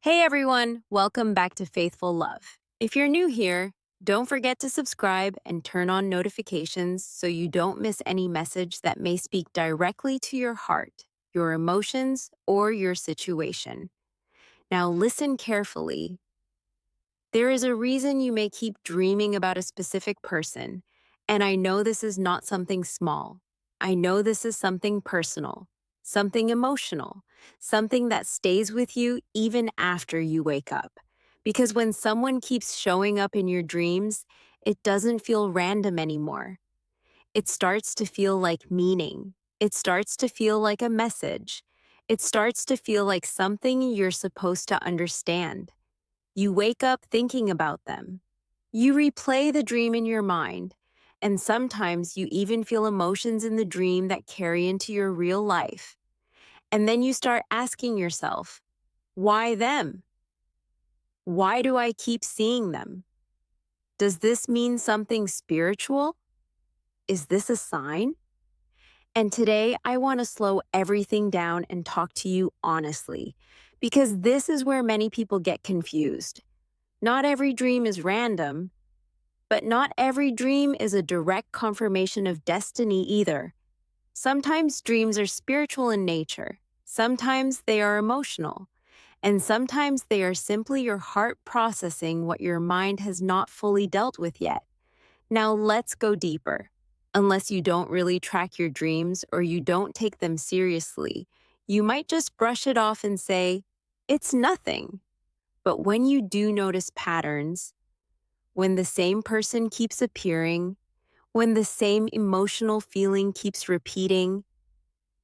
Hey everyone, welcome back to Faithful Love. If you're new here, don't forget to subscribe and turn on notifications so you don't miss any message that may speak directly to your heart, your emotions, or your situation. Now listen carefully. There is a reason you may keep dreaming about a specific person, and I know this is not something small. I know this is something personal, something emotional, something that stays with you even after you wake up. Because when someone keeps showing up in your dreams, it doesn't feel random anymore. It starts to feel like meaning. It starts to feel like a message. It starts to feel like something you're supposed to understand. You wake up thinking about them. You replay the dream in your mind, and sometimes you even feel emotions in the dream that carry into your real life. And then you start asking yourself, why them? Why do I keep seeing them? Does this mean something spiritual? Is this a sign? And today, I want to slow everything down and talk to you honestly, because this is where many people get confused. Not every dream is random. But not every dream is a direct confirmation of destiny either. Sometimes dreams are spiritual in nature, sometimes they are emotional, and sometimes they are simply your heart processing what your mind has not fully dealt with yet. Now let's go deeper. Unless you don't really track your dreams or you don't take them seriously, you might just brush it off and say, it's nothing. But when you do notice patterns, when the same person keeps appearing, when the same emotional feeling keeps repeating,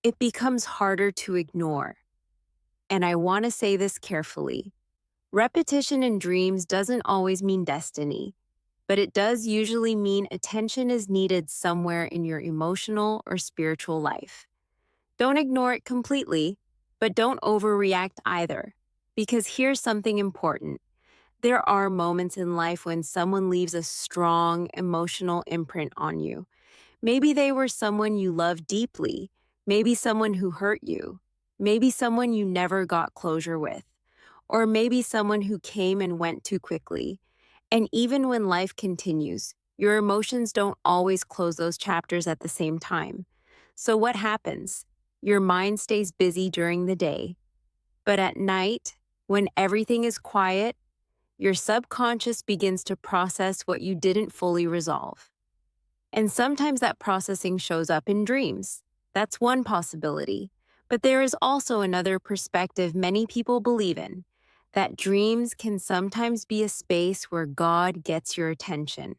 it becomes harder to ignore. And I want to say this carefully. Repetition in dreams doesn't always mean destiny, but it does usually mean attention is needed somewhere in your emotional or spiritual life. Don't ignore it completely, but don't overreact either. Because here's something important. There are moments in life when someone leaves a strong emotional imprint on you. Maybe they were someone you loved deeply, maybe someone who hurt you, maybe someone you never got closure with, or maybe someone who came and went too quickly. And even when life continues, your emotions don't always close those chapters at the same time. So what happens? Your mind stays busy during the day, but at night, when everything is quiet, your subconscious begins to process what you didn't fully resolve. And sometimes that processing shows up in dreams. That's one possibility. But there is also another perspective many people believe in, that dreams can sometimes be a space where God gets your attention,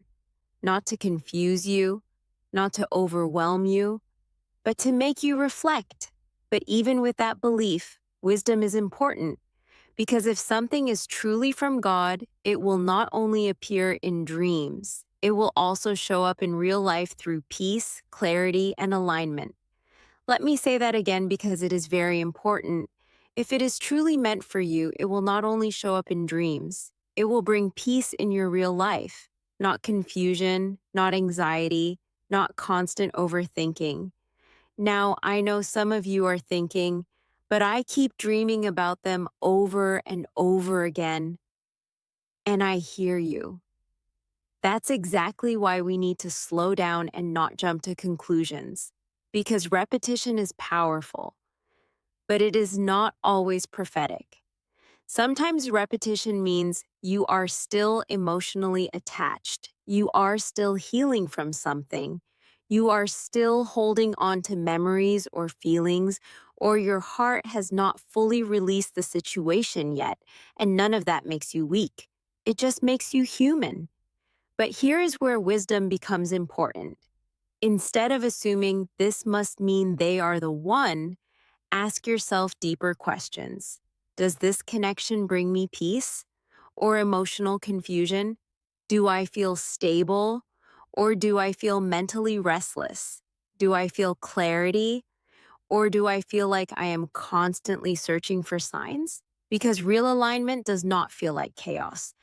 not to confuse you, not to overwhelm you, but to make you reflect. But even with that belief, wisdom is important. Because if something is truly from God, it will not only appear in dreams, it will also show up in real life through peace, clarity, and alignment. Let me say that again because it is very important. If it is truly meant for you, it will not only show up in dreams, it will bring peace in your real life, not confusion, not anxiety, not constant overthinking. Now, I know some of you are thinking, but I keep dreaming about them over and over again. And I hear you. That's exactly why we need to slow down and not jump to conclusions. Because repetition is powerful, but it is not always prophetic. Sometimes repetition means you are still emotionally attached. You are still healing from something. You are still holding on to memories or feelings, or your heart has not fully released the situation yet, and none of that makes you weak. It just makes you human. But here is where wisdom becomes important. Instead of assuming this must mean they are the one, ask yourself deeper questions. Does this connection bring me peace or emotional confusion? Do I feel stable or do I feel mentally restless? Do I feel clarity or do I feel like I am constantly searching for signs? Because real alignment does not feel like chaos.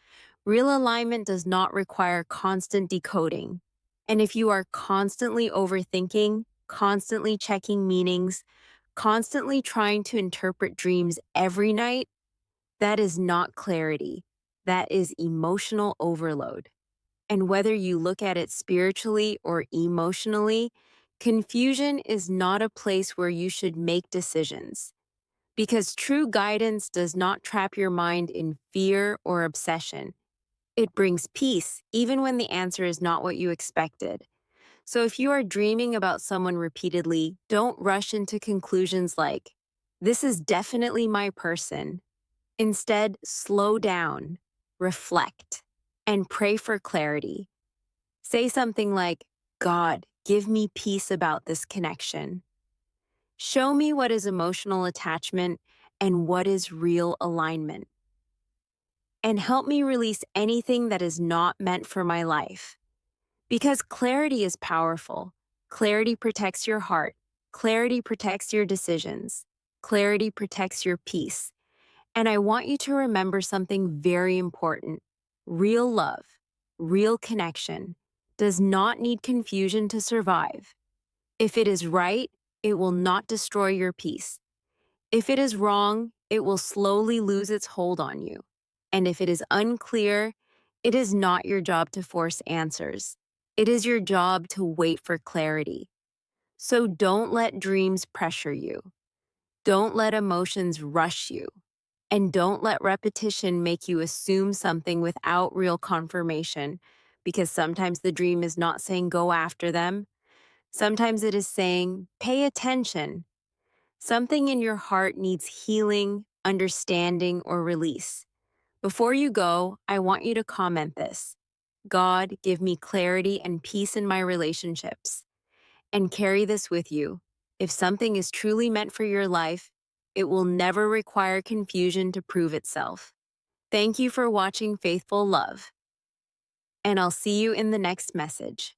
Real alignment does not require constant decoding. And if you are constantly overthinking, constantly checking meanings, constantly trying to interpret dreams every night, That is not clarity. That is emotional overload. And whether you look at it spiritually or emotionally, confusion is not a place where you should make decisions. Because true guidance does not trap your mind in fear or obsession. It brings peace, even when the answer is not what you expected. So if you are dreaming about someone repeatedly, don't rush into conclusions like, this is definitely my person. Instead, slow down, reflect, and pray for clarity. Say something like, God, give me peace about this connection. Show me what is emotional attachment and what is real alignment. And help me release anything that is not meant for my life. Because clarity is powerful. Clarity protects your heart. Clarity protects your decisions. Clarity protects your peace. And I want you to remember something very important. Real love, real connection, does not need confusion to survive. If it is right, it will not destroy your peace. If it is wrong, it will slowly lose its hold on you. And if it is unclear, it is not your job to force answers. It is your job to wait for clarity. So don't let dreams pressure you. Don't let emotions rush you. And don't let repetition make you assume something without real confirmation, because sometimes the dream is not saying go after them. Sometimes it is saying pay attention. Something in your heart needs healing, understanding, or release. Before you go, I want you to comment this: God, give me clarity and peace in my relationships. And carry this with you. If something is truly meant for your life, it will never require confusion to prove itself. Thank you for watching Faithful Love, and I'll see you in the next message.